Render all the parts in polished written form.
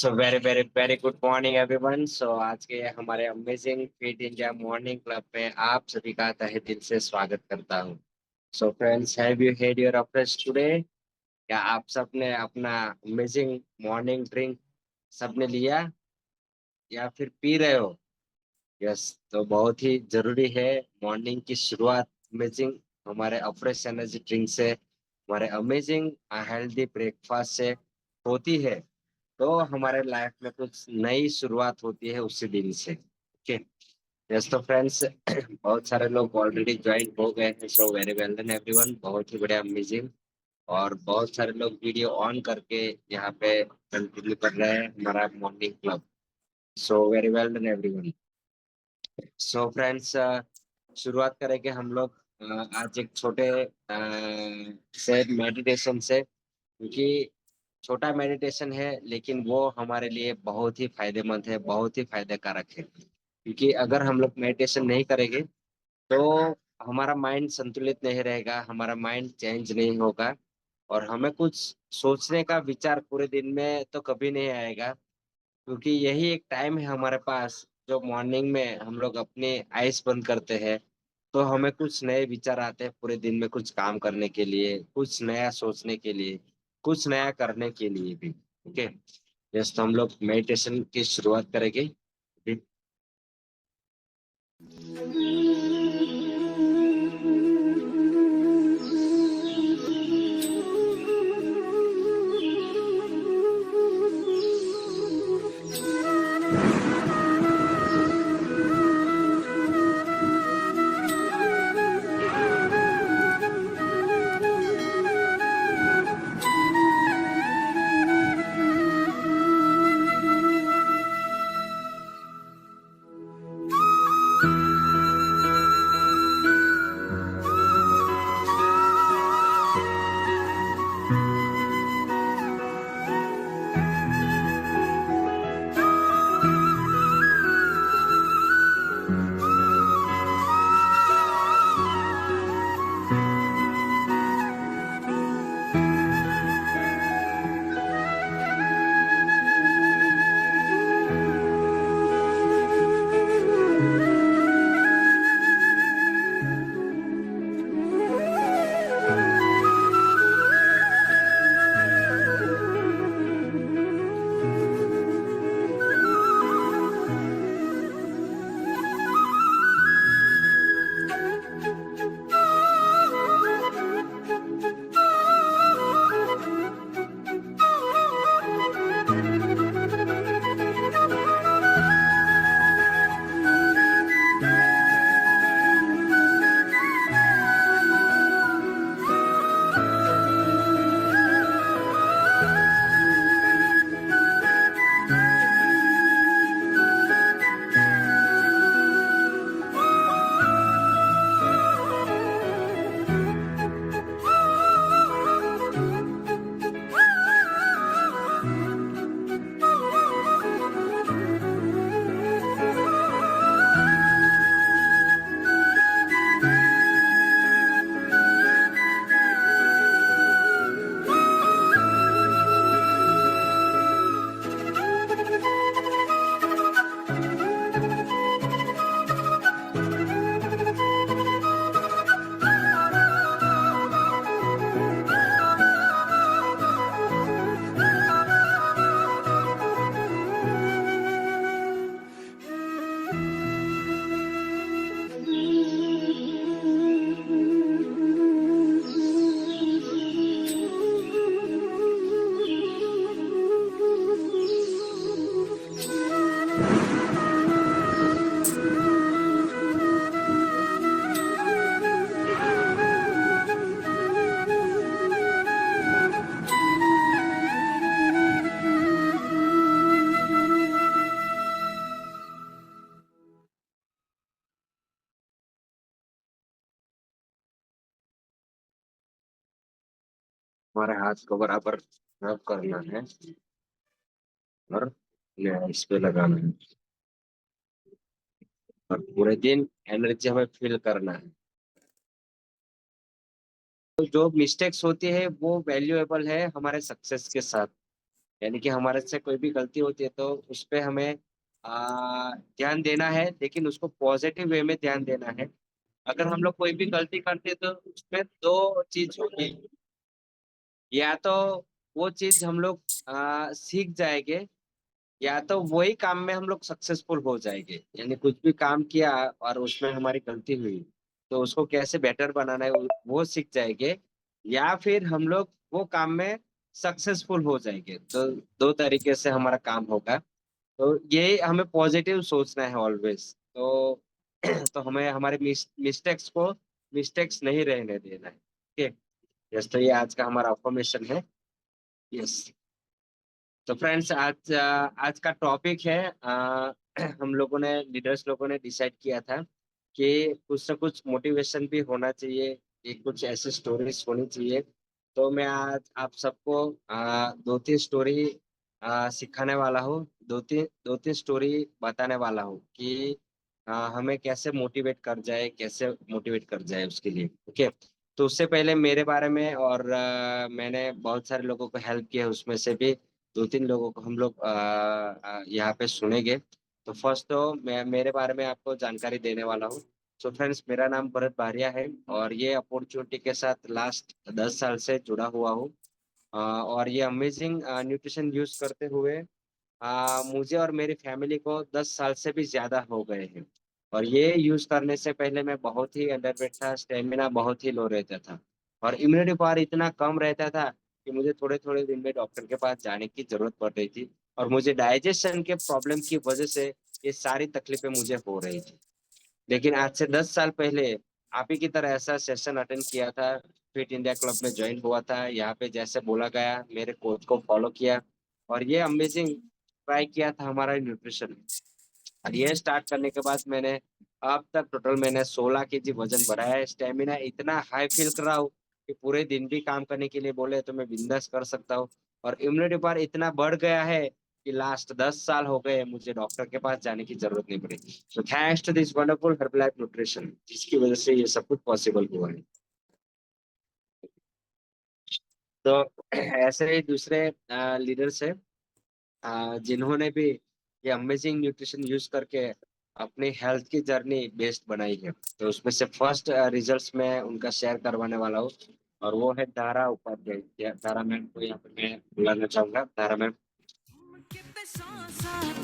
सो very very very good morning everyone. So आज के हमारे amazing fit India morning club में आप सभी का तहे दिल से स्वागत करता हूँ। So friends, have you had your breakfast today? क्या आप सबने अपना अमेजिंग मॉर्निंग ड्रिंक सबने लिया या फिर पी रहे हो? यस, तो बहुत ही जरूरी है मॉर्निंग की शुरुआत अमेजिंग हमारे फ्रेश एनर्जी ड्रिंक से, हमारे अमेजिंग हेल्दी ब्रेकफास्ट से होती है। तो हमारे लाइफ में कुछ नई शुरुआत होती है उसी दिन से। ओके, यस तो फ्रेंड्स बहुत सारे लोग ऑलरेडी ज्वाइन हो गए हैं। So very well done everyone, बहुत ही बढ़िया अमेजिंग। और बहुत सारे लोग वीडियो ऑन करके यहाँ पे कंटिन्यू कर रहे हैं हमारा morning club. So very well done everyone. So friends, शुरुआत करेंगे हम लोग आज एक छोटे से मेडिटेशन से, क्योंकि छोटा मेडिटेशन है लेकिन वो हमारे लिए बहुत ही फायदेमंद है, बहुत ही फायदे कारक है। क्योंकि अगर हम लोग मेडिटेशन नहीं करेंगे तो हमारा माइंड संतुलित नहीं रहेगा, हमारा माइंड चेंज नहीं होगा और हमें कुछ सोचने का विचार पूरे दिन में तो कभी नहीं आएगा। क्योंकि यही एक टाइम है हमारे पास जो मॉर्निंग में हम लोग अपने आइज बंद करते हैं, तो हमें कुछ नए विचार आते हैं पूरे दिन में कुछ काम करने के लिए, कुछ नया सोचने के लिए, कुछ नया करने के लिए भी। ओके, जस्ट हम लोग मेडिटेशन की शुरुआत करेंगे। हमारे हाथ को बराबर रब करना है और इस पे लगाना है और पूरे दिन एनर्जी हमें फील करना है। तो जो मिस्टेक्स होती है वो वैल्यूएबल है हमारे सक्सेस के साथ। यानी कि हमारे से कोई भी गलती होती है तो उस पे हमें ध्यान देना है, लेकिन उसको पॉजिटिव वे में ध्यान देना है। अगर हम लोग कोई भी गलती करते हैं तो उसमें दो चीज होगी। या तो वो चीज हम लोग सीख जाएंगे, या तो वही काम में हम लोग सक्सेसफुल हो जाएंगे। यानी कुछ भी काम किया और उसमें हमारी गलती हुई तो उसको कैसे बेटर बनाना है वो सीख जाएंगे, या फिर हम लोग वो काम में सक्सेसफुल हो जाएंगे। तो दो तरीके से हमारा काम होगा। तो ये हमें पॉजिटिव सोचना है ऑलवेज। तो तो हमें हमारे मिस्टेक्स को मिस्टेक्स नहीं रहने देना है। ठीक है। यस, तो ये आज का हमारा अफर्मेशन है। यस। तो फ्रेंड्स, आज का टॉपिक है हम लोगों ने लीडर्स लोगों ने डिसाइड किया था कि कुछ ना कुछ मोटिवेशन भी होना चाहिए, कि कुछ ऐसी स्टोरीज होनी चाहिए। तो मैं आज आप सबको दो तीन स्टोरी सिखाने वाला हूँ, दो तीन स्टोरी बताने वाला हूँ कि हमें कैसे मोटिवेट कर जाए, कैसे मोटिवेट कर जाए उसके लिए। ओके। तो उससे पहले मेरे बारे में, और मैंने बहुत सारे लोगों को हेल्प किया, उसमें से भी दो तीन लोगों को हम लोग यहाँ पे सुनेंगे। तो फर्स्ट तो मैं मेरे बारे में आपको जानकारी देने वाला हूँ। सो फ्रेंड्स, मेरा नाम भरत भारिया है और ये अपॉर्चुनिटी के साथ लास्ट 10 साल से जुड़ा हुआ हूँ। और ये अमेजिंग न्यूट्रिशन यूज करते हुए मुझे और मेरी फैमिली को 10 साल से भी ज्यादा हो गए हैं। और ये यूज करने से पहले मैं बहुत ही अंडरवेट था, स्टेमिना बहुत ही लो रहता था, और इम्यूनिटी पावर इतना कम रहता था कि मुझे थोड़े थोड़े दिन में डॉक्टर के पास जाने की जरूरत पड़ रही थी। और मुझे डाइजेशन के प्रॉब्लम की वजह से ये सारी तकलीफें मुझे हो रही थी। लेकिन आज से 10 साल पहले आप ही की तरह ऐसा सेशन अटेंड किया था, फिट इंडिया क्लब में ज्वाइन हुआ था, यहाँ पे जैसे बोला गया मेरे कोच को फॉलो किया, और ये अमेजिंग ट्राई किया था हमारा न्यूट्रिशन। और ये स्टार्ट करने के बाद मैंने अब तक टोटल मैंने 16 kg वजन बढ़ाया है। स्टेमिना इतना हाई फील कर रहा हूँ कि पूरे दिन भी काम करने के लिए बोले तो मैं बिंदास कर सकता हूँ। और इम्यूनिटी पावर इतना बढ़ गया है कि लास्ट 10 साल हो गए मुझे डॉक्टर के पास जाने की जरूरत नहीं पड़ी। So thanks to this wonderful Herbalife Nutrition, जिसकी वजह से ये सब कुछ पॉसिबल हुआ है। तो ऐसे ही दूसरे लीडर्स है जिन्होंने भी ये अमेजिंग न्यूट्रिशन यूज करके अपनी हेल्थ की जर्नी बेस्ट बनाई है। तो उसमें से फर्स्ट रिजल्ट्स मैं उनका शेयर करवाने वाला हूँ, और वो है दारा उपाध्याय। दारा मैम को यहाँ पे मैं बुलाना चाहूंगा। दारा मैम।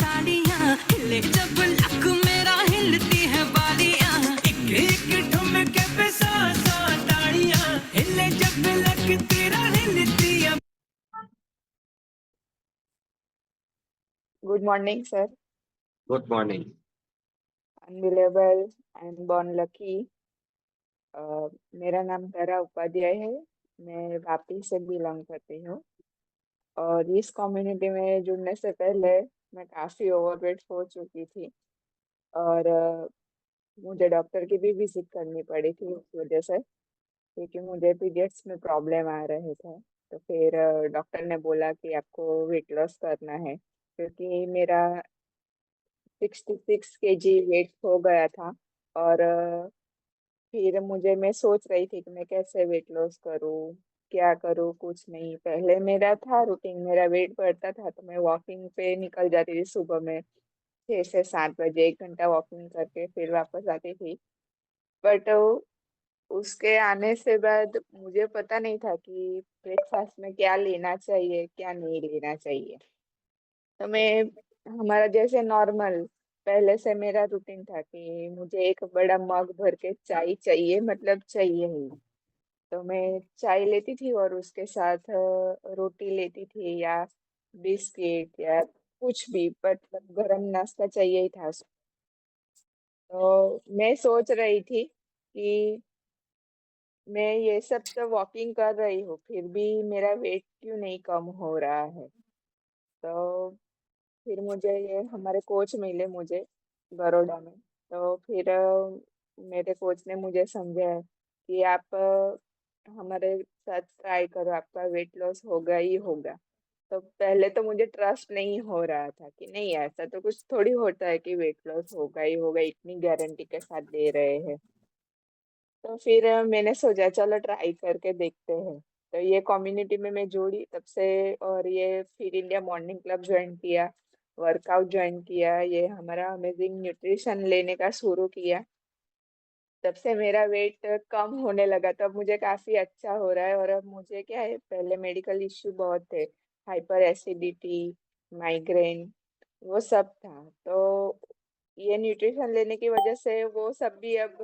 तालियां हिले जब लक मेरा हिलती है बालियां एक एक ठुमके पे सौ सौ तालियां हिले जब लक तेरा हिलती है। Good morning, sir. Good morning. Unbelievable and born lucky. मेरा नाम तारा उपाध्याय है। मैं वापी से बिलोंग करती हूँ और इस कम्युनिटी में जुड़ने से पहले मैं काफ़ी ओवरवेट हो चुकी थी और मुझे डॉक्टर की भी विजिट करनी पड़ी थी उस वजह से, क्योंकि मुझे पीरियड्स में प्रॉब्लम आ रहे थे। तो फिर डॉक्टर ने बोला कि आपको वेट लॉस करना है, क्योंकि मेरा 66 kg वेट हो गया था। और फिर मैं सोच रही थी कि मैं कैसे वेट लॉस करूँ, क्या करूँ, कुछ नहीं। पहले मेरा था रूटीन, मेरा वेट बढ़ता था तो मैं वॉकिंग पे निकल जाती थी सुबह में 6 से 7 बजे, 1 घंटा वॉकिंग करके फिर वापस आती थी। बट उसके आने से बाद मुझे पता नहीं था कि ब्रेकफास्ट में क्या लेना चाहिए, क्या नहीं लेना चाहिए। तो मैं हमारा जैसे नॉर्मल पहले से मेरा रूटीन था कि मुझे एक बड़ा मग भर के चाय चाहिए, मतलब चाहिए ही। तो मैं चाय लेती थी और उसके साथ रोटी लेती थी या बिस्किट या कुछ भी, मतलब गरम नाश्ता चाहिए ही था। तो मैं सोच रही थी कि मैं ये सब तो वॉकिंग कर रही हूँ, फिर भी मेरा वेट क्यों नहीं कम हो रहा है। तो फिर मुझे ये हमारे कोच मिले मुझे बड़ौदा में। तो फिर मेरे कोच ने मुझे समझाया कि आप हमारे साथ ट्राई करो, आपका वेट लॉस होगा ही होगा। तो पहले तो मुझे ट्रस्ट नहीं हो रहा था कि नहीं, ऐसा तो कुछ थोड़ी होता है कि वेट लॉस होगा ही होगा, इतनी गारंटी के साथ दे रहे हैं। तो फिर मैंने सोचा चलो ट्राई करके देखते हैं। तो ये कम्युनिटी में मैं जोड़ी तब से, और ये fit India morning club join किया, वर्कआउट ज्वाइन किया, ये हमारा अमेजिंग न्यूट्रिशन लेने का शुरू किया। तब से मेरा वेट कम होने लगा, तब मुझे काफी अच्छा हो रहा है। और अब मुझे क्या है, पहले मेडिकल इश्यू बहुत थे, हाइपर एसिडिटी, माइग्रेन, वो सब था। तो ये न्यूट्रिशन लेने की वजह से वो सब भी अब,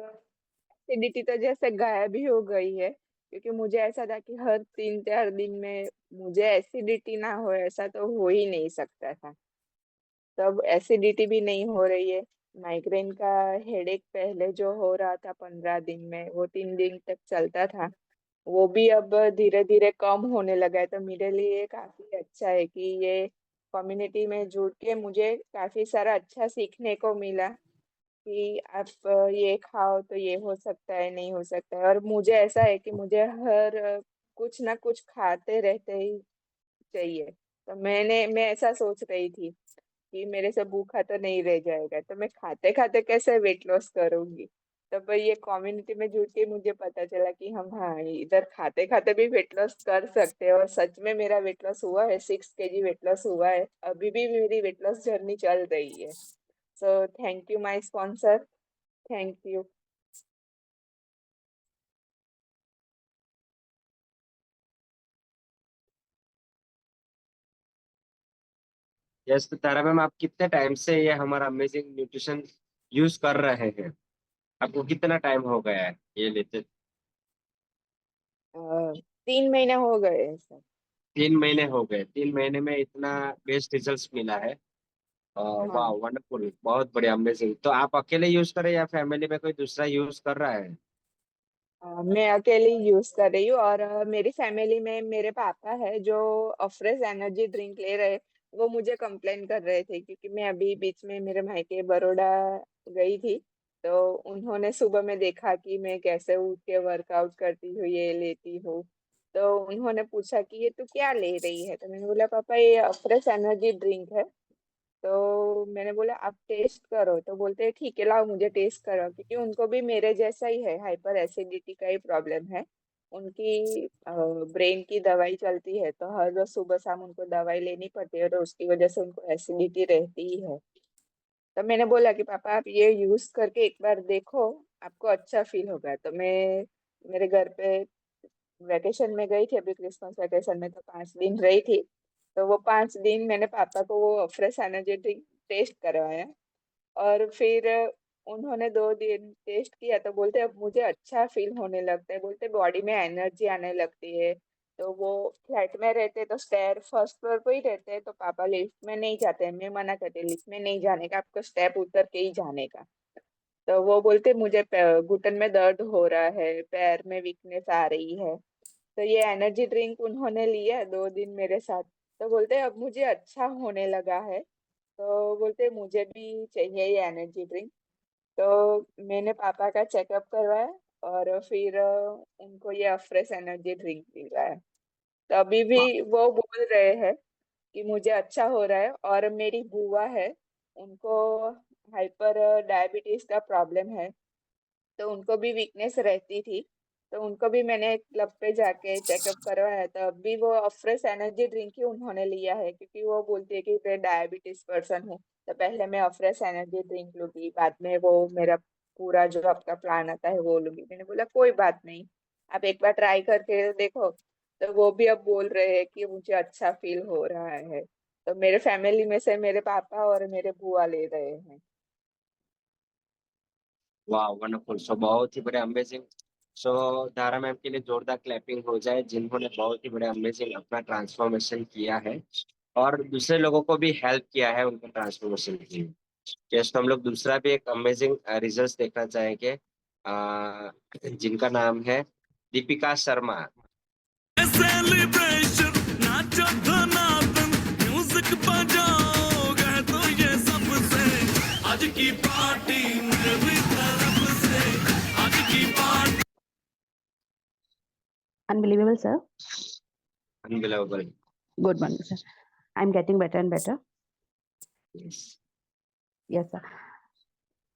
एसिडिटी तो जैसे गायब ही हो गई है। क्योंकि मुझे ऐसा था कि हर 3-4 दिन में मुझे एसिडिटी ना हो, ऐसा तो हो ही नहीं सकता था। तब एसिडिटी भी नहीं हो रही है। माइग्रेन का हेडेक पहले जो हो रहा था 15 दिन में, वो 3 दिन तक चलता था, वो भी अब धीरे धीरे कम होने लगा है। तो मेरे लिए काफी अच्छा है कि ये कम्युनिटी में जुड़ के मुझे काफी सारा अच्छा सीखने को मिला कि आप ये खाओ तो ये हो सकता है, नहीं हो सकता है। और मुझे ऐसा है कि मुझे हर कुछ ना कुछ खाते रहते ही चाहिए। तो मैं ऐसा सोच रही थी कि मेरे से भूखा तो नहीं रह जाएगा, तो मैं खाते खाते कैसे वेट लॉस करूंगी। तो भाई ये कम्युनिटी में जुड़ के मुझे पता चला कि हम, हाँ, इधर खाते खाते भी वेट लॉस कर सकते हैं। और सच में मेरा वेट लॉस हुआ है, 6 kg वेट लॉस हुआ है, अभी भी मेरी वेट लॉस जर्नी चल रही है। So thank you my sponsor, thank you. Yes, तो तारा मैम, आप कितने टाइम से ये हमारा अमेजिंग न्यूट्रिशन यूज कर रहे हैं? आपको कितना टाइम हो गया है ये लेते? 3 महीने हो गए हैं सर। 3 महीने हो गए? 3 महीने में इतना बेस्ट रिजल्ट मिला है? वाह, हाँ। वंडरफुल, बहुत बढ़िया, अमेजिंग। तो आप अकेले यूज कर रहे हैं या फैमिली में कोई दूसरा यूज कर रहा है? मैं अकेली यूज कर रही हूँ, और मेरी फैमिली में मेरे पापा है जो अफ्रेश एनर्जी ड्रिंक ले रहे। वो मुझे कंप्लेन कर रहे थे क्योंकि मैं अभी बीच में मेरे मायके बड़ौदा गई थी। तो उन्होंने सुबह में देखा कि मैं कैसे उठ के वर्कआउट करती हूँ, ये लेती हूँ। तो उन्होंने पूछा कि ये तू क्या ले रही है, तो मैंने बोला पापा ये अफ्रेश एनर्जी ड्रिंक है। तो मैंने बोला आप टेस्ट करो, तो बोलते हैं ठीक है लाओ मुझे टेस्ट करो, क्योंकि उनको भी मेरे जैसा ही है, हाइपर एसिडिटी का ही प्रॉब्लम है। उनकी ब्रेन की दवाई चलती है, तो हर रोज सुबह शाम उनको दवाई लेनी पड़ती है, और उसकी वजह से उनको एसिडिटी रहती ही है। तो मैंने बोला कि पापा आप ये यूज करके एक बार देखो, आपको अच्छा फील होगा। तो मैं मेरे घर पे वेकेशन में गई थी, अभी क्रिसमस वेकेशन में, तो 5 दिन रही थी। तो वो 5 दिन मैंने पापा को वो फ्रेश एनर्जी ड्रिंक टेस्ट करवाया। और फिर उन्होंने 2 दिन टेस्ट किया, तो बोलते अब मुझे अच्छा फील होने लगता है, बोलते बॉडी में एनर्जी आने लगती है। तो वो फ्लैट में रहते तो स्टेयर फर्स्ट फ्लोर पे ही रहते हैं, तो पापा लिफ्ट में नहीं जाते हैं, मैं मना करती लिफ्ट में नहीं जाने का, आपको स्टेप उतर के ही जाने का। तो वो बोलते मुझे घुटन में दर्द हो रहा है, पैर में वीकनेस आ रही है। तो ये एनर्जी ड्रिंक उन्होंने लिया 2 दिन मेरे साथ। तो बोलते अब मुझे अच्छा होने लगा है, तो बोलते मुझे भी चाहिए ये एनर्जी ड्रिंक। तो मैंने पापा का चेकअप करवाया, और फिर उनको ये फ्रेश एनर्जी ड्रिंक पिलाया। तो अभी भी वो बोल रहे हैं कि मुझे अच्छा हो रहा है। और मेरी बुआ है, उनको हाइपर डायबिटीज का प्रॉब्लम है, तो उनको भी वीकनेस रहती थी। तो उनको भी मैंने क्लब पे जाके चेकअप करवाया था, अभी वो अफ्रेश एनर्जी ड्रिंक ही उन्होंने लिया है, क्योंकि वो बोलती है कि मैं डायबिटीज पर्सन हूँ, तो पहले मैं अफ्रेश एनर्जी ड्रिंक लूंगी, बाद में वो मेरा पूरा जो आपका प्लान आता है वो लूंगी। मैंने बोला कोई बात नहीं, आप एक बार ट्राई करके देखो। तो वो भी अब बोल रहे हैं कि मुझे अच्छा फील हो रहा है। तो मेरे फैमिली में से मेरे पापा और मेरे बुआ ले रहे हैं। वाह, वंडरफुल, सो बहुत ही बड़े अमेजिंग। सो धारा मैम के लिए जोरदार क्लैपिंग हो जाए, जिन्होंने बहुत ही बड़े अमेजिंग अपना ट्रांसफॉर्मेशन किया है और दूसरे लोगों को भी हेल्प किया है उनका ट्रांसफॉर्मेशन के लिए। जस्ट हम लोग दूसरा भी एक अमेजिंग रिजल्ट देखना चाहेंगे, जिनका नाम है दीपिका शर्मा। सेलिब्रेशन नाचो धनातन म्यूजिक बजाओ गए तो ये सबसे आज की पार्टी मेरी तरफ से आज की party. Unbelievable, sir. Unbelievable. Good morning, sir. I'm getting better and better. Yes, sir.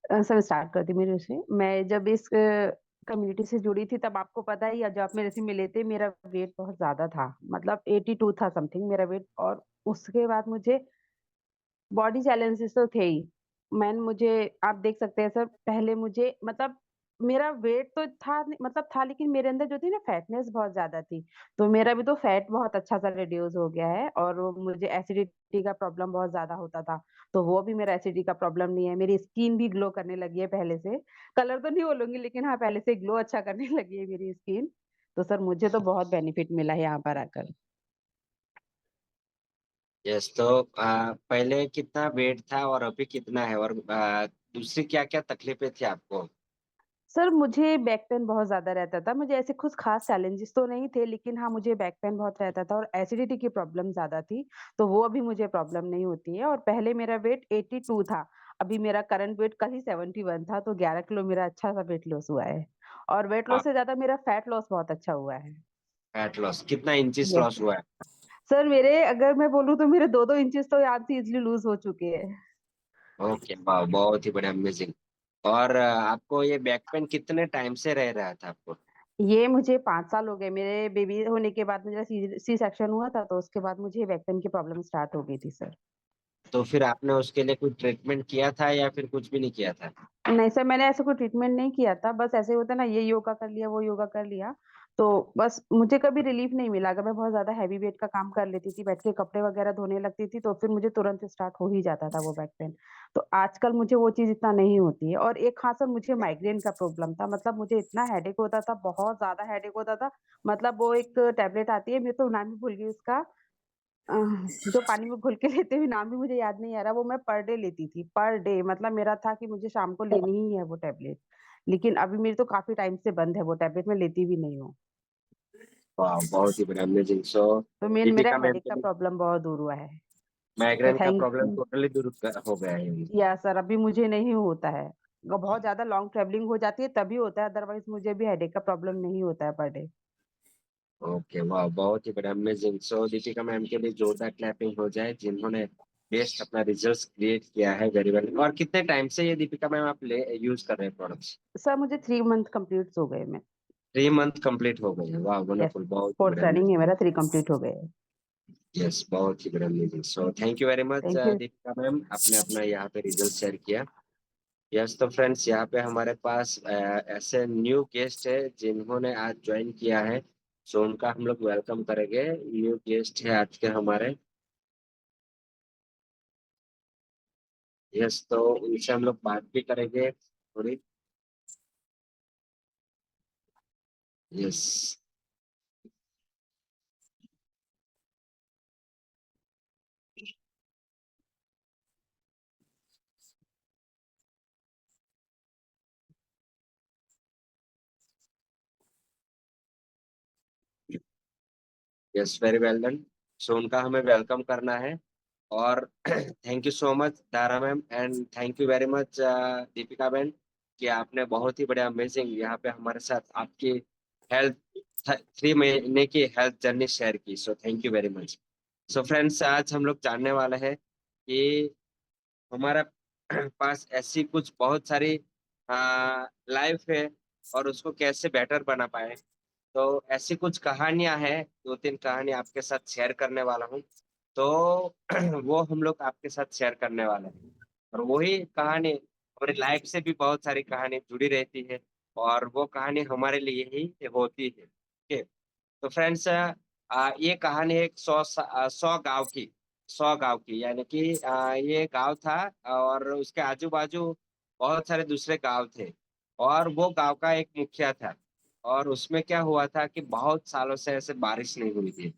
Sir मैं स्टार्ट करती हूँ मेरे से। मैं जब इस कम्युनिटी से जुड़ी थी तब आपको पता ही है, जब आप मेरे से मिले थे मेरा वेट बहुत ज़्यादा था, मतलब 82 था समथिंग मेरा वेट। और उसके बाद मुझे बॉडी चैलेंजेस तो थे ही। मुझे आप देख सकते हैं सर, पहले मुझे मतलब मेरा वेट तो था मतलब था, लेकिन मेरे अंदर जो थी ना फैटनेस बहुत ज़्यादा थी। तो मेरा भी तो फैट बहुत अच्छा-सा रिड्यूस हो गया है, और वो मुझे एसिडिटी का प्रॉब्लम बहुत ज़्यादा होता था। तो वो भी मेरा एसिडिटी का प्रॉब्लम नहीं है। मेरी स्किन भी ग्लो करने लगी है पहले से। कलर तो नहीं बोलूँगी, लेकिन हाँ, पहले से ग्लो अच्छा करने लगी है मेरी स्किन। तो सर मुझे तो बहुत बेनिफिट मिला है यहाँ पर आकर। यस, तो पहले कितना वेट था और अभी कितना है, और दूसरी क्या-क्या तकलीफें थी आपको? सर मुझे बैक पेन बहुत ज़्यादा रहता था। मुझे ऐसे कुछ ख़ास चैलेंजेस तो नहीं थे, लेकिन हाँ, मुझे बैक पेन बहुत रहता था और एसिडिटी की प्रॉब्लम ज़्यादा थी, तो वो अभी मुझे प्रॉब्लम नहीं होती है। और पहले मेरा वेट 82 था, अभी मेरा करंट वेट कल ही 71 था, तो 11 किलो मेरा अच्छा-सा वेट लॉस हुआ है। और वेट हाँ, लॉस से ज़्यादा मेरा फैट लॉस बहुत अच्छा हुआ है। फैट लॉस कितना इंचेस यस। लॉस हुआ है? सर मेरे अगर मैं बोलूँ तो मेरे 2-2 इंचेस तो यहाँ से इज़िली लूज़ हो चुके हैं। ओके, वाह! बहुत ही बढ़िया, अमेज़िंग। और आपको ये बैक पेन कितने टाइम से रह रहा था आपको? ये मुझे 5 साल हो गए, मेरे बेबी होने के बाद मेरा सी सेक्शन हुआ था, तो उसके बाद मुझे बैक पेन की प्रॉब्लम स्टार्ट हो गई थी सर। तो फिर आपने उसके लिए कोई ट्रीटमेंट किया था या फिर कुछ भी नहीं किया था? नहीं सर, मैंने ऐसा कोई ट्रीटमेंट नहीं किया था, बस ऐसे ही होता है ना, ये योगा कर लिया, वो योगा कर लिया, तो बस मुझे कभी रिलीफ नहीं मिला। अगर मैं बहुत ज़्यादा हेवी वेट का काम कर लेती थी, बैठ के कपड़े वगैरह धोने लगती थी, तो फिर मुझे तुरंत स्टार्ट हो ही जाता था वो बैक पेन। तो आजकल मुझे वो चीज़ इतना नहीं होती है। और एक हाँ सर, मुझे माइग्रेन का प्रॉब्लम था, मतलब मुझे इतना हेडेक होता था, बहुत ज़्यादा हेडेक होता था, मतलब वो एक टैबलेट आती है, मैं तो नाम ही भूल गई उसका। जो पानी में घुल के लेते हैं, नाम भी मुझे याद नहीं आ रहा, वो मैं पर डे लेती थी, पर डे मतलब मेरा था कि मुझे शाम को लेनी ही है वो टैबलेट। लेकिन अभी मेरी तो काफ़ी टाइम से बंद है वो टैबलेट, मैं लेती भी नहीं हूँ। वाह! बहुत ही बढ़िया, अमेज़िंग। सो तो मेरा दीपिका मैम हेडेक के का लिए प्रॉब्लम बहुत दूर हुआ है। तो माइग्रेन का थैंक प्रॉब्लम टोटली दूर हो गया है। या सर, अभी मुझे नहीं होता है। बहुत ज़्यादा लॉन्ग ट्रैवलिंग हो जाती है तभी होता है, अदरवाइज़ मुझे भी हेडेक का प्रॉब्लम नहीं होता है पर डे। ओके, वाह! बहुत ही बढ़िया, अमेज़िंग। सो दीपिका मैम के लिए जोरदार क्लैपिंग हो जाए, जिन्होंने बेस्ट अपना रिजल्ट्स क्रिएट किया है, वेरी वेल। और कितने टाइम से ये दीपिका मैम आप ले यूज़ कर रहे हैं प्रोडक्ट्स? सर मुझे 3 मंथ कंप्लीट्स हो गए मैं। 3 मंथ कंप्लीट हो गए हैं। वाह! यस, वंडरफुल, बहुत ही 4th बढ़िया, रनिंग है अमेज़िंग। मेरा, 3 कंप्लीट हो गए। यस, बहुत ही बढ़िया, amazing. So thank you very much thank you. Deepika ma'am, आपने अपना यहाँ पे रिजल्ट शेयर किया। यस, तो फ्रेंड्स, यहाँ पे हमारे पास ऐसे न्यू गेस्ट है जिन्होंने आज ज्वाइन किया है, सो उनका हम लोग वेलकम करेंगे। न्यू गेस्ट है आज के हमारे। यस, तो उनसे हम लोग बात भी करेंगे थोड़ी। Yes, yes, very well done. So उनका हमें वेलकम करना है। और thank you so much Tara ma'am, and thank you very much Deepika ma'am, कि आपने बहुत ही बढ़िया, अमेजिंग यहाँ पे हमारे साथ आपकी हेल्थ 3 महीने की हेल्थ जर्नी शेयर की। So thank you very much. So friends, आज हम लोग जानने वाले हैं कि हमारा पास ऐसी कुछ बहुत सारी लाइफ है और उसको कैसे बेटर बना पाए। तो ऐसी कुछ कहानियां हैं, 2-3 कहानी आपके साथ शेयर करने वाला हूँ। तो वो हम लोग आपके साथ शेयर करने वाले हैं। और वही कहानी हमारी लाइफ से भी बहुत सारी कहानी जुड़ी रहती है, और वो कहानी हमारे लिए ही होती है। ओके, तो फ्रेंड्स, ये कहानी एक 100 गाँव की, 100 गाँव की, यानी कि ये गाँव था और उसके आजू-बाजू बहुत सारे दूसरे गाँव थे, और वो गाँव का एक मुखिया था। और उसमें क्या हुआ था कि बहुत सालों से ऐसे बारिश नहीं हुई थी,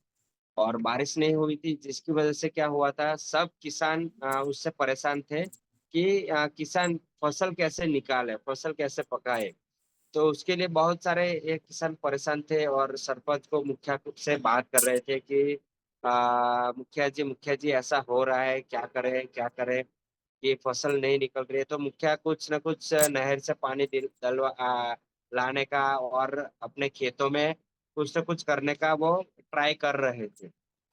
और बारिश नहीं हुई थी जिसकी वजह से क्या हुआ था, सब किसान उससे परेशान थे कि किसान फसल कैसे निकाले, फसल कैसे पकाए। तो उसके लिए बहुत सारे ये किसान परेशान थे और सरपंच को, मुखिया को से बात कर रहे थे कि मुखिया जी ऐसा हो रहा है, क्या करें, क्या करें? ये फसल नहीं निकल रही है। तो मुखिया कुछ न कुछ नहर से पानी लाने का और अपने खेतों में कुछ न कुछ करने का वो ट्राई कर रहे थे।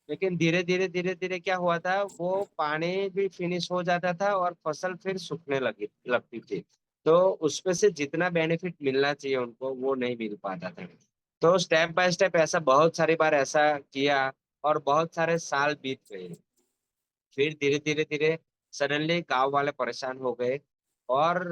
लेकिन धीरे-धीरे क्या हुआ था, वो पानी भी फिनिश हो जाता था और फसल फिर सूखने लगती थी। तो उसमें से जितना बेनिफिट मिलना चाहिए उनको वो नहीं मिल पाता था। तो स्टेप बाय स्टेप ऐसा बहुत सारी बार ऐसा किया और बहुत सारे साल बीत गए। फिर धीरे धीरे धीरे सडनली गांव वाले परेशान हो गए और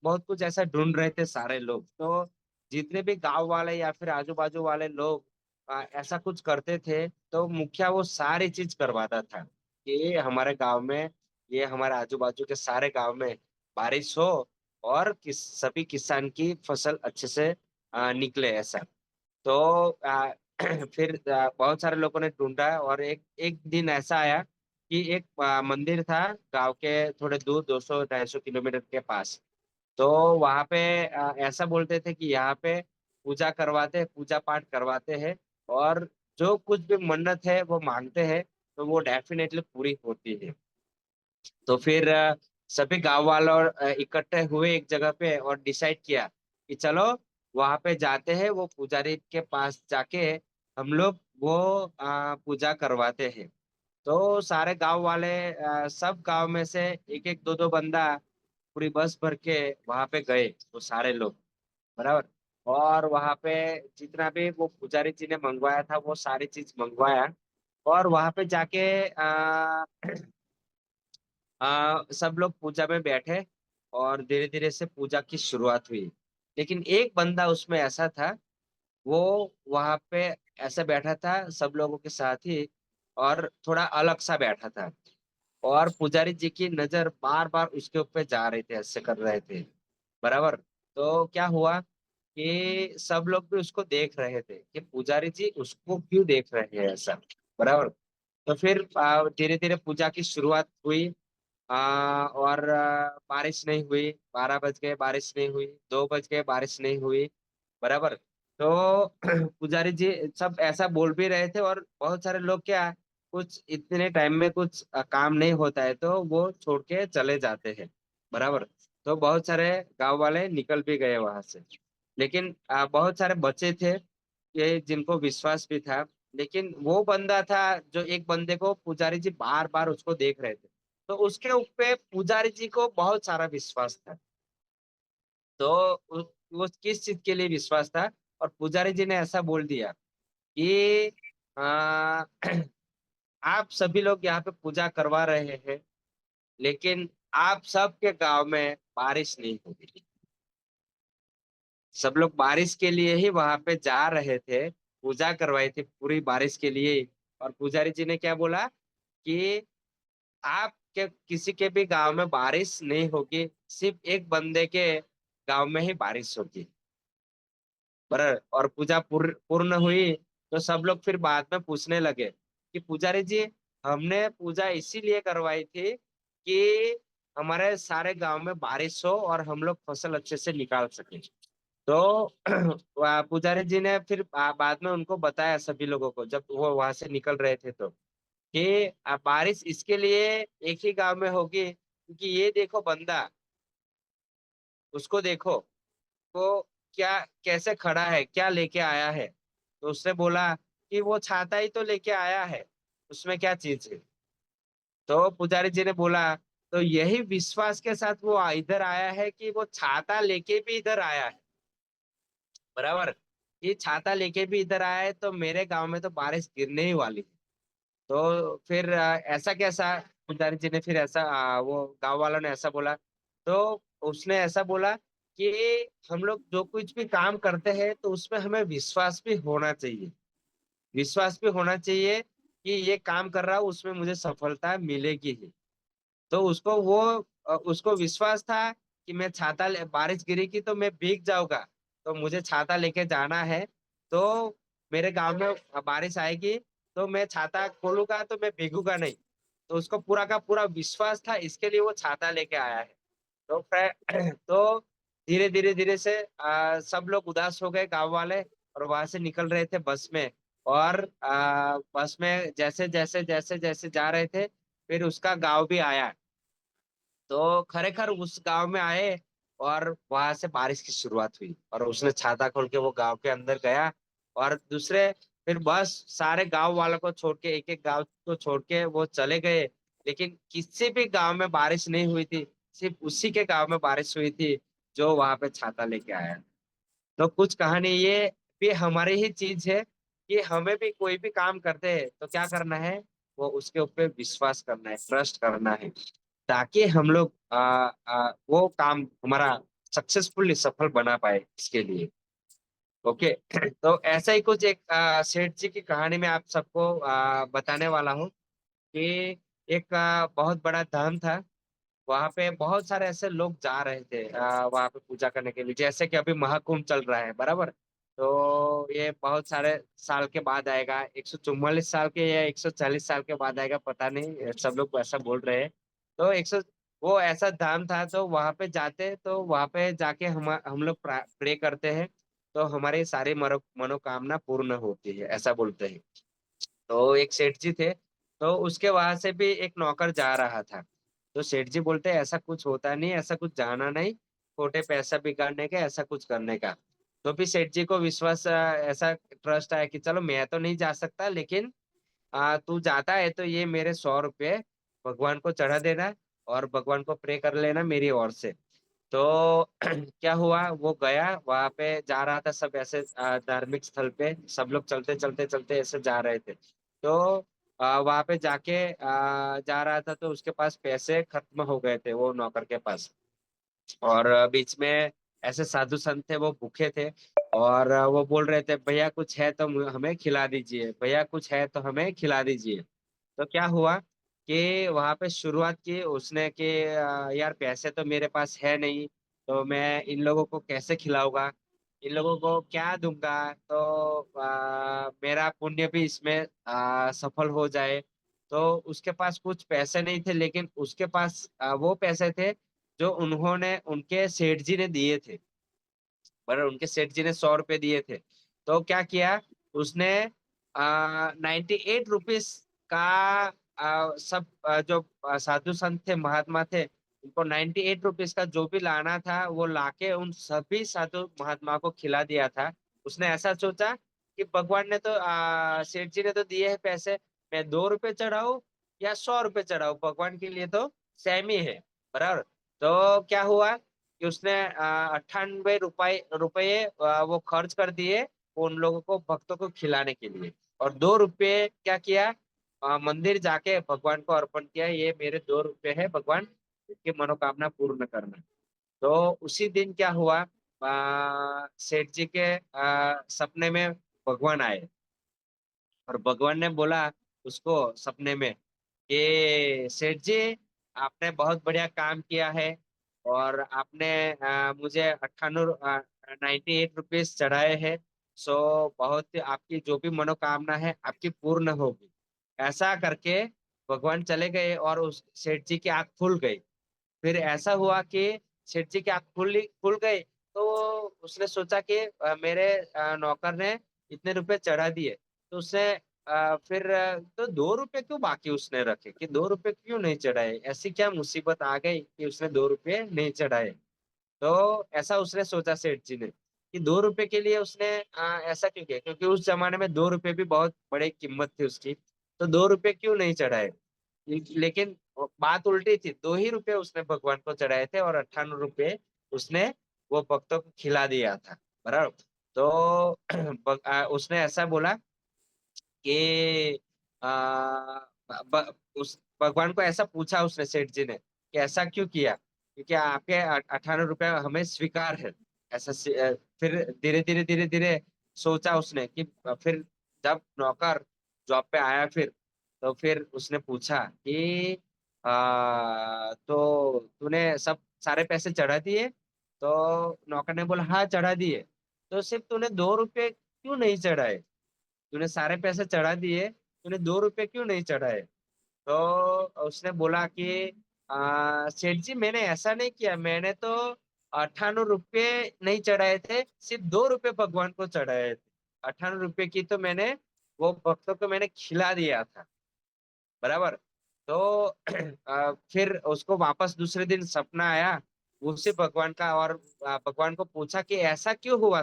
बहुत कुछ ऐसा ढूंढ रहे थे सारे लोग। तो जितने भी गांव वाले या फिर आजू बाजू वाले लोग ऐसा कुछ करते थे तो मुखिया वो सारी चीज करवाता था कि हमारे गांव में, ये हमारे आजू बाजू के सारे गांव में बारिश हो और सभी किसान की फसल अच्छे से निकले ऐसा। तो फिर बहुत सारे लोगों ने ढूंढा और एक एक दिन ऐसा आया कि एक मंदिर था गांव के थोड़े दूर 200-250 किलोमीटर के पास। तो वहां पे ऐसा बोलते थे कि यहाँ पे पूजा करवाते, पूजा पाठ करवाते हैं और जो कुछ भी मन्नत है वो मांगते हैं तो वो डेफिनेटली पूरी होती है। तो फिर सभी गांव वालों इकट्ठे हुए एक जगह पे और डिसाइड किया कि चलो वहां पे जाते हैं, वो पुजारी के पास जाके हम लोग वो पूजा करवाते हैं। तो सारे गांव वाले सब गांव में से एक एक दो दो बंदा पूरी बस भर के वहां पे गए, वो सारे लोग, बराबर। और वहां पे जितना भी वो पुजारी जी ने मंगवाया था वो सारी चीज मंगवाया और वहां पे जाके सब लोग पूजा में बैठे और धीरे धीरे से पूजा की शुरुआत हुई। लेकिन एक बंदा उसमें ऐसा था, वो वहां पे ऐसा बैठा था सब लोगों के साथ ही और थोड़ा अलग सा बैठा था। और पुजारी जी की नजर बार बार उसके ऊपर जा रहे थे, ऐसे कर रहे थे, बराबर। तो क्या हुआ कि सब लोग भी उसको देख रहे थे कि पुजारी जी उसको क्यों देख रहे हैं ऐसा, बराबर। तो फिर धीरे धीरे पूजा की शुरुआत हुई। और बारिश नहीं हुई, 12 बज गए बारिश नहीं हुई, 2 बज गए बारिश नहीं हुई, बराबर। तो पुजारी जी सब ऐसा बोल भी रहे थे और बहुत सारे लोग क्या, कुछ इतने टाइम में कुछ काम नहीं होता है तो वो छोड़ के चले जाते हैं, बराबर। तो बहुत सारे गांव वाले निकल भी गए वहां से। लेकिन बहुत सारे बच्चे थे ये जिनको विश्वास भी था। लेकिन वो बंदा था जो एक बंदे को पुजारी जी बार बार उसको देख रहे थे, तो उसके ऊपर पुजारी जी को बहुत सारा विश्वास था। तो वो किस चीज के लिए विश्वास था, और पुजारी जी ने ऐसा बोल दिया कि आ, आप सभी लोग यहाँ पे पूजा करवा रहे हैं लेकिन आप सबके गांव में बारिश नहीं होगी। सब लोग बारिश के लिए ही वहां पे जा रहे थे, पूजा करवाई थी पूरी बारिश के लिए। और पुजारी जी ने क्या बोला कि आपके किसी के भी गांव में बारिश नहीं होगी, सिर्फ एक बंदे के गांव में ही बारिश होगी, पर। और पूजा पूर्ण हुई। तो सब लोग फिर बाद में पूछने लगे कि पुजारी जी, हमने पूजा इसीलिए करवाई थी कि हमारे सारे गांव में बारिश हो और हम लोग फसल अच्छे से निकाल सके। तो पुजारी जी ने फिर बाद में उनको बताया सभी लोगों को, जब वो वहां से निकल रहे थे, तो कि बारिश इसके लिए एक ही गांव में होगी क्योंकि ये देखो बंदा, उसको देखो वो क्या कैसे खड़ा है, क्या लेके आया है। तो उसने बोला कि वो छाता ही तो लेके आया है, उसमें क्या चीज है। तो पुजारी जी ने बोला तो यही विश्वास के साथ वो इधर आया है कि वो छाता लेके भी इधर आया है, बराबर। ये छाता लेके भी इधर आया है तो मेरे गांव में तो बारिश गिरने ही वाली है। तो फिर ऐसा कैसा, पुजारी जी ने फिर ऐसा वो गांव वालों ने ऐसा बोला। तो उसने ऐसा बोला कि हम लोग जो कुछ भी काम करते हैं तो उसमें हमें विश्वास भी होना चाहिए, विश्वास भी होना चाहिए कि ये काम कर रहा हूँ उसमें मुझे सफलता मिलेगी ही। तो उसको विश्वास था कि मैं बारिश गिरेगी तो मैं भीग जाऊंगा, तो मुझे छाता लेके जाना है। तो मेरे गांव में बारिश आएगी तो मैं छाता खोलूंगा तो मैं भीगूंगा नहीं। तो उसको पूरा का पूरा विश्वास था, इसके लिए वो छाता लेके आया है। तो तो धीरे धीरे धीरे से सब लोग उदास हो गए गांव वाले और वहां से निकल रहे थे बस में। और बस में जैसे जैसे जैसे जैसे जा रहे थे फिर उसका गांव भी आया। तो खरेखर उस गांव में आए और वहां से बारिश की शुरुआत हुई और उसने छाता खोल के वो गांव के अंदर गया। और दूसरे फिर बस सारे गांव वालों को छोड़ के, एक एक गांव को छोड़ के वो चले गए। लेकिन किसी भी गांव में बारिश नहीं हुई थी, सिर्फ उसी के गांव में बारिश हुई थी। जो वहां पे छाता लेके आया। तो कुछ कहानी ये भी हमारी ही चीज है कि हमें भी कोई भी काम करते हैं तो क्या करना है, वो उसके ऊपर विश्वास करना है, ट्रस्ट करना है, ताकि हम लोग वो काम हमारा सक्सेसफुली सफल बना पाए इसके लिए। ओके। तो ऐसा ही कुछ एक सेठ जी की कहानी में आप सबको बताने वाला हूँ कि एक बहुत बड़ा धाम था। वहां पे बहुत सारे ऐसे लोग जा रहे थे वहां पे पूजा करने के लिए, जैसे कि अभी महाकुंभ चल रहा है बराबर। तो ये बहुत सारे साल के बाद आएगा, 144 साल के या 140 साल के बाद आएगा, पता नहीं, सब लोग ऐसा बोल रहे हैं। तो 100, वो ऐसा धाम था, तो वहां पे जाते, तो वहां पे जाके हम लोग प्रे करते हैं, तो हमारी सारी मनोकामना पूर्ण होती है, ऐसा बोलते हैं। तो एक सेठ जी थे, तो उसके वहां से भी एक नौकर जा रहा था। तो सेठ जी बोलते हैं ऐसा कुछ होता नहीं, ऐसा कुछ जाना नहीं, खोटे पैसा बिगाड़ने का, ऐसा कुछ करने का। तो फिर सेठ जी को विश्वास ऐसा ट्रस्ट आया कि चलो मैं तो नहीं जा सकता, लेकिन तू जाता है तो ये मेरे 100 रुपये भगवान को चढ़ा देना, और भगवान को प्रे कर लेना मेरी ओर से। तो क्या हुआ, वो गया वहां पे, जा रहा था, सब ऐसे धार्मिक स्थल पे सब लोग चलते चलते चलते ऐसे जा रहे थे। तो वहां पे जाके जा रहा था, तो उसके पास पैसे खत्म हो गए थे वो नौकर के पास। और बीच में ऐसे साधु संत थे, वो भूखे थे, और वो बोल रहे थे भैया कुछ है तो हमें खिला दीजिए, भैया कुछ है तो हमें खिला दीजिए। तो क्या हुआ कि वहां पे शुरुआत की उसने कि यार पैसे तो मेरे पास है नहीं, तो मैं इन लोगों को कैसे खिलाऊंगा, इन लोगों को क्या दूंगा, तो मेरा पुण्य भी इसमें सफल हो जाए। तो उसके पास कुछ पैसे नहीं थे, लेकिन उसके पास वो पैसे थे जो उन्होंने उनके सेठ जी ने दिए थे, पर उनके सेठ जी ने 100 रुपए दिए थे। तो क्या किया उसने, 98 रुपीज का सब जो साधु संत थे, महात्मा थे, उनको 98 रुपीज का जो भी लाना था वो लाके उन सभी साधु महात्मा को खिला दिया था। उसने ऐसा सोचा कि भगवान ने तो सेठ जी ने तो दिए हैं पैसे, मैं 2 रुपए चढ़ाऊं या 100 रुपए चढ़ाऊं, भगवान के लिए तो सेम ही है, बराबर। तो क्या हुआ कि उसने 98 रुपये वो खर्च कर दिए उन लोगों को, भक्तों को खिलाने के लिए। और 2 रुपये क्या किया, मंदिर जाके भगवान को अर्पण किया, ये मेरे 2 रुपये है भगवान, की मनोकामना पूर्ण करना। तो उसी दिन क्या हुआ, सेठ जी के सपने में भगवान आए, और भगवान ने बोला उसको सपने में कि सेठ जी आपने बहुत बढ़िया काम किया है, और आपने मुझे 98 रुपीज चढ़ाए हैं। सो बहुत आपकी जो भी मनोकामना है आपकी पूर्ण होगी। ऐसा करके भगवान चले गए, और उस सेठ जी की आंख खुल गई। फिर ऐसा हुआ कि सेठ जी की आंख खुल गई, तो उसने सोचा कि मेरे नौकर ने इतने रुपए चढ़ा दिए, तो उसने फिर तो 2 रुपए क्यों बाकी उसने रखे, कि 2 रुपए क्यों नहीं चढ़ाए, ऐसी क्या मुसीबत आ गई कि उसने 2 रुपए नहीं चढ़ाए। तो ऐसा उसने सोचा सेठ जी ने कि 2 रुपए के लिए उसने ऐसा क्यों किया, क्योंकि उस जमाने में 2 रुपए भी बहुत बड़ी कीमत थी उसकी। तो 2 रुपए क्यों नहीं चढ़ाए, लेकिन बात उल्टी थी, 2 ही रुपए उसने भगवान को चढ़ाए थे, और 98 रुपए उसने वो भक्तों को खिला दिया था, बराबर। तो उसने ऐसा बोला कि उस भगवान को ऐसा पूछा उसने, सेठ जी ने, कि ऐसा क्यों किया, क्योंकि आपके 98 रुपए हमें स्वीकार है। फिर धीरे धीरे सोचा उसने कि फिर जब नौकर जॉब पे आया, तो फिर उसने पूछा कि तो तूने सब सारे पैसे चढ़ा दिए। तो नौकर ने बोला हाँ चढ़ा दिए। तो सिर्फ तूने 2 रुपए क्यों नहीं चढ़ाए, तूने सारे पैसे चढ़ा दिए, तूने 2 रुपए क्यों नहीं चढ़ाए। तो उसने बोला कि सेठ जी मैंने ऐसा नहीं किया, मैंने तो 98 रुपये नहीं चढ़ाए थे, सिर्फ 2 रुपए भगवान को चढ़ाए थे। 98 रुपये की तो मैंने वो भक्तों को मैंने खिला दिया था, बराबर। तो फिर उसको वापस दूसरे दिन सपना आया उसी भगवान का, और भगवान को पूछा कि ऐसा क्यों हुआ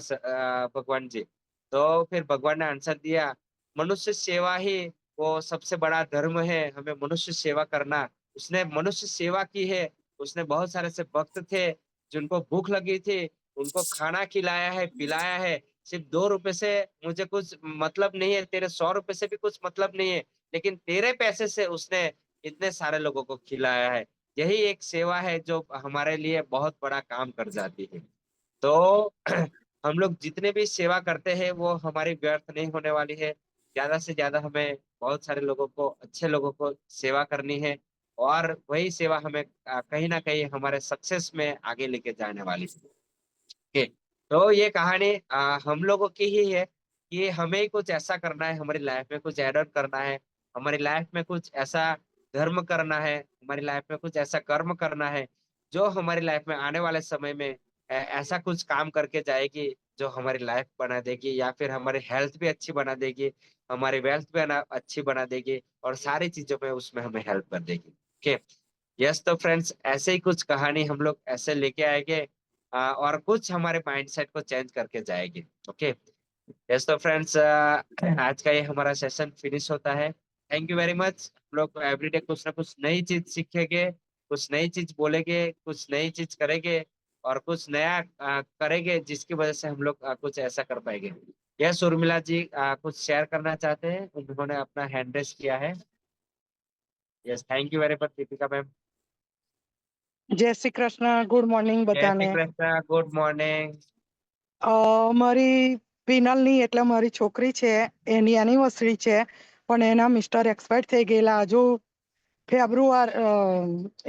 भगवान जी। तो फिर भगवान ने आंसर दिया, मनुष्य सेवा ही वो सबसे बड़ा धर्म है, हमें मनुष्य सेवा करना। उसने मनुष्य सेवा की है, उसने बहुत सारे से भक्त थे जिनको भूख लगी थी उनको खाना खिलाया है, पिलाया है। सिर्फ 2 रुपए से मुझे कुछ मतलब नहीं है, तेरे 100 रुपए से भी कुछ मतलब नहीं है, लेकिन तेरे पैसे से उसने इतने सारे लोगों को खिलाया है। यही एक सेवा है जो हमारे लिए बहुत बड़ा काम कर जाती है। तो हम लोग जितने भी सेवा करते हैं वो हमारी व्यर्थ नहीं होने वाली है। ज्यादा से ज्यादा हमें बहुत सारे लोगों को, अच्छे लोगों को सेवा करनी है, और वही सेवा हमें कहीं ना कहीं हमारे सक्सेस में आगे लेके जाने वाली है। ओके, तो ये कहानी हम लोगों की ही है कि हमें ही कुछ ऐसा करना है, हमारी लाइफ में कुछ एड ऑन करना है, हमारी लाइफ में कुछ ऐसा धर्म करना है, हमारी लाइफ में कुछ ऐसा कर्म करना है जो हमारी लाइफ में आने वाले समय में ऐसा कुछ काम करके जाएगी जो हमारी लाइफ बना देगी, या फिर हमारी हेल्थ भी अच्छी बना देगी, हमारी वेल्थ भी अच्छी बना देगी, और सारी चीजों में उसमें हमें हेल्प कर देगी। ओके, यस, तो फ्रेंड्स ऐसे ही कुछ कहानी हम लोग ऐसे लेके आएंगे, और कुछ हमारे माइंडसेट को चेंज करके जाएगी। ओके, यस, तो फ्रेंड्स आज का ये हमारा सेशन फिनिश होता है। Thank you very much. हम लोग एवरीडे कुछ ना कुछ नई चीज सीखेंगे, कुछ नई चीज बोलेंगे, कुछ नई चीज करेंगे, और कुछ नया करेंगे जिसकी वजह से हम लोग कुछ ऐसा कर पाएंगे। यस, उर्मिला जी कुछ शेयर करना चाहते हैं, उन्होंने अपना हैंड रेस किया है। Yes, thank you very much Deepika ma'am. જય શ્રી કૃષ્ણ. ગુડ મોર્નિંગ जय श्री બધાને. Krishna, good morning. મારી પિનલની એટલે મારી છોકરી છે એની એનિવર્સરી છે પણ એના મિસ્ટર એક્સપાયર થઈ ગયેલા હજુ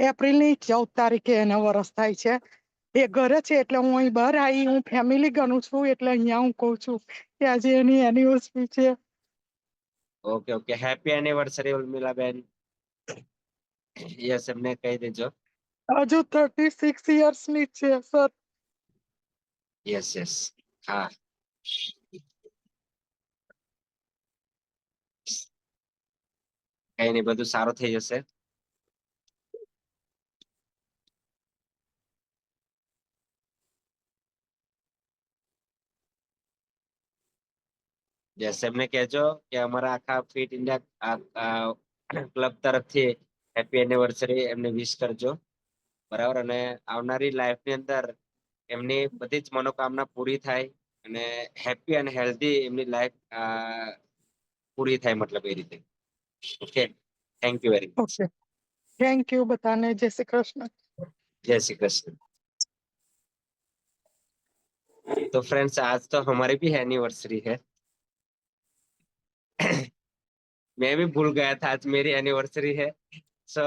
એપ્રિલની 14 તારીખે એના વરસ થાય છે. એ ઘરે છે એટલે હું અહીં બહાર આવી, હું ફેમિલી ગણું છું એટલે અહીંયા હું કહું છું કે આજે એની એનિવર્સરી છે. Okay okay, happy anniversary Urmila बहन। यस, हमने कह दीजो। હજુ 36 યર્સની છે સર. यस यस, हाँ, કઈ નહીં, બધું સારું થઈ જશે। જैसे એમને કહેજો કે અમારા આખા ફિટ ઇન્ડિયા ક્લબ તરફથી હેપી એનિવર્સરી એમને વિશ કરજો, બરાબર। અને આવનારી લાઈફની અંદર એમની બધી જ મનોકામના પૂરી થાય, અને હેપી અને હેલ્ધી એમની લાઈફ પૂરી થાય, મતલબ એ રીતે। Okay, thank you very much. Okay, thank you બધાને. જય શ્રી કૃષ્ણ. जय श्री कृष्ण। तो फ्रेंड्स आज तो हमारी भी एनिवर्सरी है। मैं भी भूल गया था आज मेरी एनिवर्सरी है। सो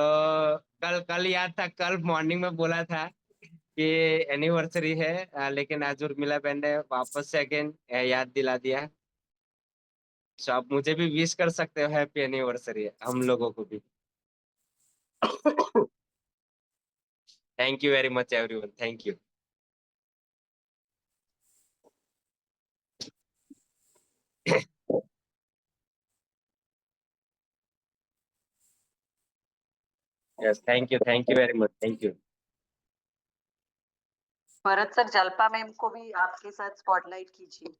कल कल याद था, कल मॉर्निंग में बोला था कि एनिवर्सरी है, लेकिन आज उर्मिला बहन ने वापस से अगेन याद दिला दिया। सो आप मुझे भी विश कर सकते हो हैप्पी एनिवर्सरी, हम लोगों को भी। Thank you very much everyone, thank you. Yes, thank you very much, thank you. Bharat sir, जल्पा ma'am को भी आपके साथ स्पॉटलाइट कीजिए।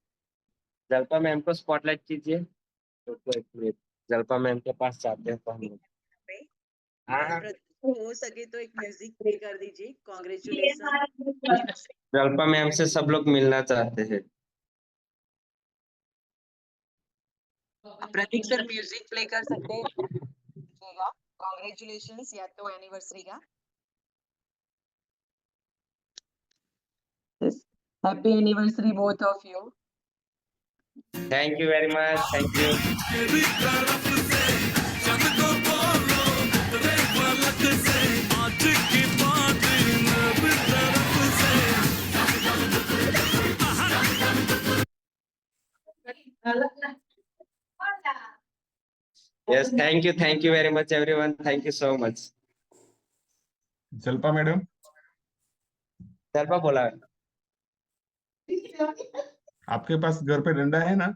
जल्पा मैम को स्पॉटलाइट कीजिए। तो एक मिनट, जल्पा मैम के पास जाते हैं तो हम लोग। हाँ, हो सके तो एक म्यूजिक प्ले कर दीजिए। कॉन्ग्रेचुलेशन। जल्पा मैम से सब लोग मिलना चाहते हैं। प्रतीक सर म्यूजिक प्ले कर सकते हैं? कॉन्ग्रेचुलेशन या तो एनिवर्सरी का। Happy anniversary both of you. Thank you very much, thank you. Yes, thank you very much everyone, thank you so much. Jalpa madam, Jalpa बोला। आपके पास घर पे डंडा है ना?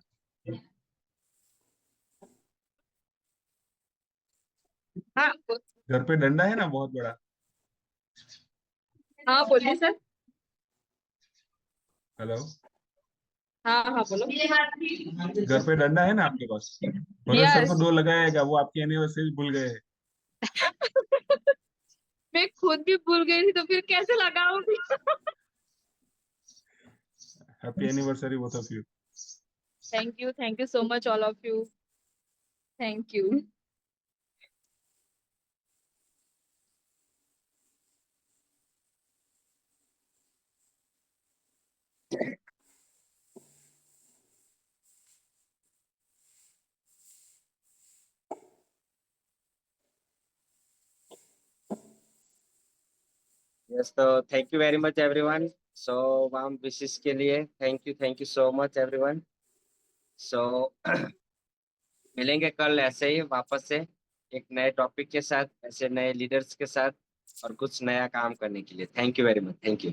हाँ घर पे डंडा है ना बहुत बड़ा? हाँ बोलिए सर। हेलो, हाँ हाँ बोलो। घर पे डंडा है ना आपके पास? भरत सर को यस। 2 लगाएगा, वो आपकी एनिवर्सरी भूल गए। मैं खुद भी भूल गई थी तो फिर कैसे लगाऊंगी। Happy anniversary both of you. Thank you so much, all of you. Thank you. Yes, so thank you very much everyone. So warm wishes के लिए thank you so much everyone. So मिलेंगे कल ऐसे ही वापस से एक नए टॉपिक के साथ, ऐसे नए लीडर्स के साथ और कुछ नया काम करने के लिए। Thank you very much. Thank you.